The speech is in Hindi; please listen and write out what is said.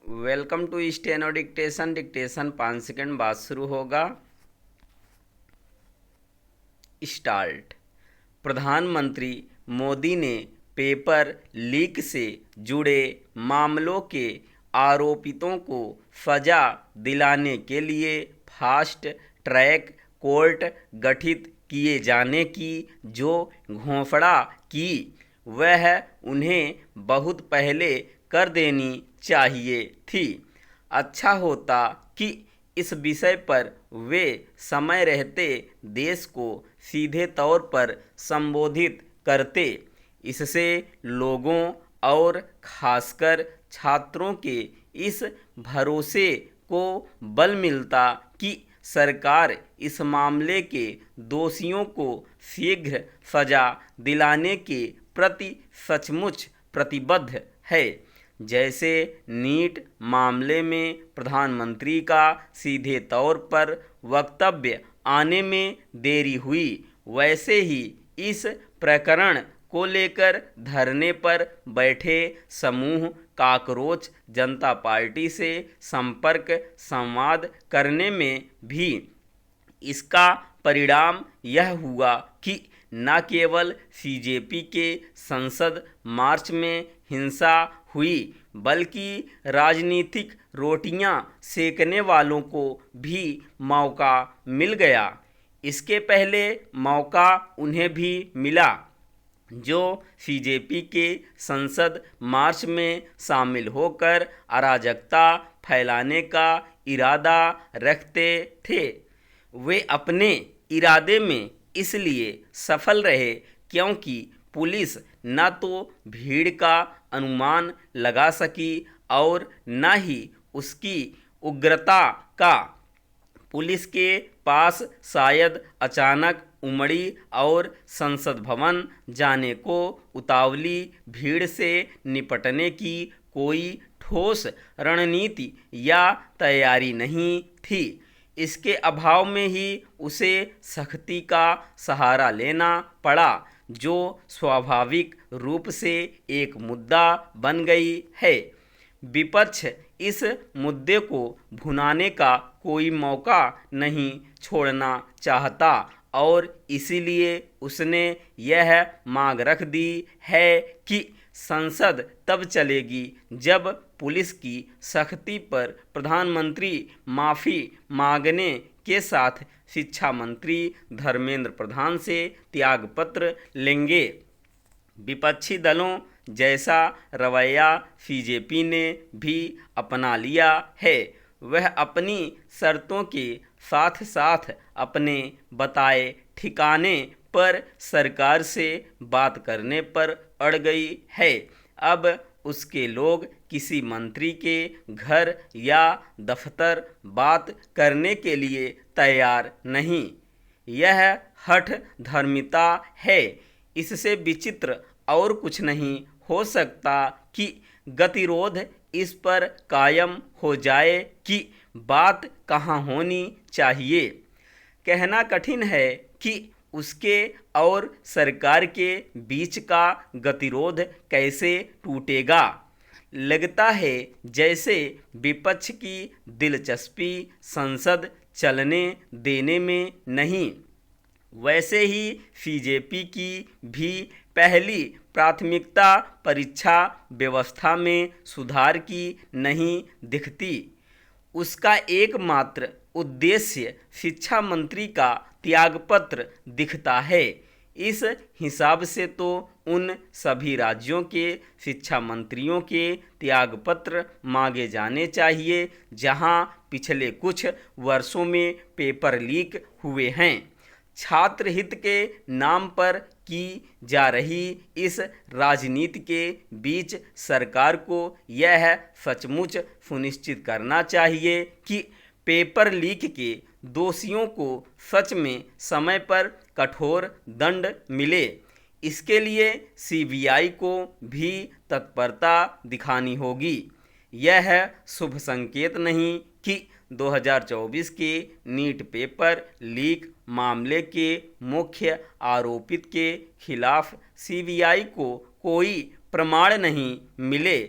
Welcome to steno dictation. Dictation 5 second बाद शुरू होगा। स्टार्ट। प्रधानमंत्री मोदी ने पेपर लीक से जुड़े मामलों के आरोपितों को सजा दिलाने के लिए फास्ट ट्रैक कोर्ट गठित किए जाने की जो घोषणा की वह उन्हें बहुत पहले कर देनी चाहिए थी। अच्छा होता कि इस विषय पर वे समय रहते देश को सीधे तौर पर संबोधित करते। इससे लोगों और खासकर छात्रों के इस भरोसे को बल मिलता कि सरकार इस मामले के दोषियों को शीघ्र सजा दिलाने के प्रति सचमुच प्रतिबद्ध है। जैसे नीट मामले में प्रधानमंत्री का सीधे तौर पर वक्तव्य आने में देरी हुई, वैसे ही इस प्रकरण को लेकर धरने पर बैठे समूह कॉकरोच जनता पार्टी से संपर्क संवाद करने में भी इसका परिणाम यह हुआ कि न केवल बीजेपी के संसद मार्च में हिंसा हुई बल्कि राजनीतिक रोटियां सेकने वालों को भी मौका मिल गया। इसके पहले मौका उन्हें भी मिला जो बीजेपी के संसद मार्च में शामिल होकर अराजकता फैलाने का इरादा रखते थे। वे अपने इरादे में इसलिए सफल रहे क्योंकि पुलिस न तो भीड़ का अनुमान लगा सकी और न ही उसकी उग्रता का। पुलिस के पास शायद अचानक उमड़ी और संसद भवन जाने को उतावली भीड़ से निपटने की कोई ठोस रणनीति या तैयारी नहीं थी। इसके अभाव में ही उसे सख्ती का सहारा लेना पड़ा जो स्वाभाविक रूप से एक मुद्दा बन गई है। विपक्ष इस मुद्दे को भुनाने का कोई मौका नहीं छोड़ना चाहता और इसीलिए उसने यह मांग रख दी है कि संसद तब चलेगी जब पुलिस की सख्ती पर प्रधानमंत्री माफ़ी मांगने के साथ शिक्षा मंत्री धर्मेंद्र प्रधान से त्यागपत्र लेंगे। विपक्षी दलों जैसा रवैया बीजेपी ने भी अपना लिया है। वह अपनी शर्तों के साथ साथ अपने बताए ठिकाने पर सरकार से बात करने पर अड़ गई है। अब उसके लोग किसी मंत्री के घर या दफ्तर बात करने के लिए तैयार नहीं। यह हठ धर्मिता है। इससे विचित्र और कुछ नहीं हो सकता कि गतिरोध इस पर कायम हो जाए कि बात कहाँ होनी चाहिए। कहना कठिन है कि उसके और सरकार के बीच का गतिरोध कैसे टूटेगा। लगता है जैसे विपक्ष की दिलचस्पी संसद चलने देने में नहीं, वैसे ही बीजेपी की भी पहली प्राथमिकता परीक्षा व्यवस्था में सुधार की नहीं दिखती। उसका एकमात्र उद्देश्य शिक्षा मंत्री का त्यागपत्र दिखता है। इस हिसाब से तो उन सभी राज्यों के शिक्षा मंत्रियों के त्यागपत्र मांगे जाने चाहिए जहां पिछले कुछ वर्षों में पेपर लीक हुए हैं। छात्र हित के नाम पर की जा रही इस राजनीति के बीच सरकार को यह सचमुच सुनिश्चित करना चाहिए कि पेपर लीक के दोषियों को सच में समय पर कठोर दंड मिले। इसके लिए सीबीआई को भी तत्परता दिखानी होगी। यह शुभ संकेत नहीं कि 2024 के नीट पेपर लीक मामले के मुख्य आरोपित के खिलाफ सीबीआई को कोई प्रमाण नहीं मिले।